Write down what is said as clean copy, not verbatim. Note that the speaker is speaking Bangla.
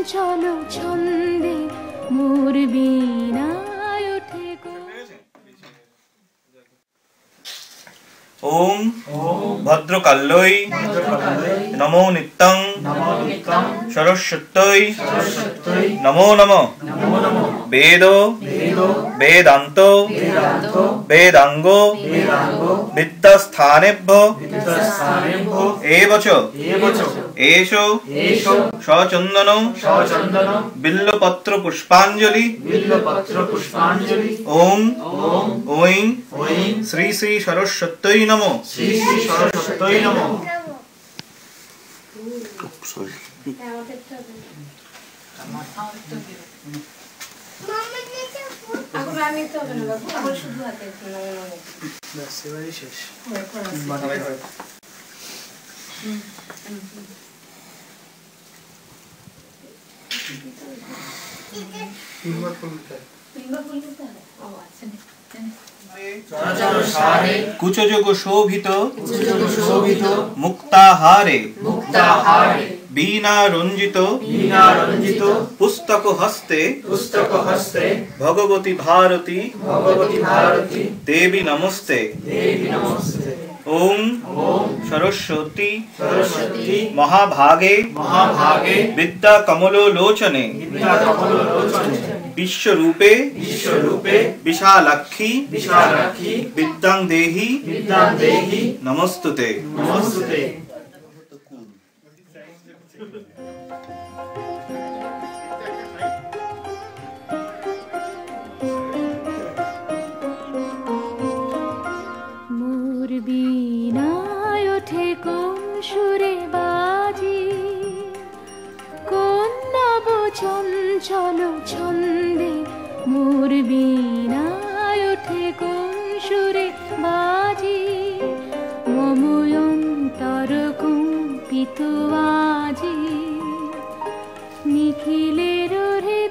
চঞ্চল ছন্দে মোর বীণায় ওঠে গো। ওম ভদ্রকাল্যৈ নমো নিত্যং সরস্বত্যৈ নমো নমঃ। বেদ বেদান্ত বেদাঙ্গ বিদ্যাস্থানেভ্যো এবচ এষো সচন্দন বিল্লপত্র পুষ্পাঞ্জলি। ওম ঐং শ্রী শ্রী সরস্বত্যৈ নমঃ। কুচযোগ শোভিত মুক্তাহারে বীণা রঞ্জিত পুস্তক হস্তে ভগবতী ভারতী দেবী নমস্তে। ওম সরস্বতী মহাভাগে বিদ্যা কমলোলোচনে বিশ্বরূপে বিশালাক্ষী বিদ্যাং দেহি নমস্তুতে। মোর বীণায় ওঠে কোন সুরে বাজি, কোন নব চঞ্চল ছন্দে মোর বীণায় ওঠে কোন সুরে বাজি। মম অন্তর কম্পিত আজি নিখিলের রে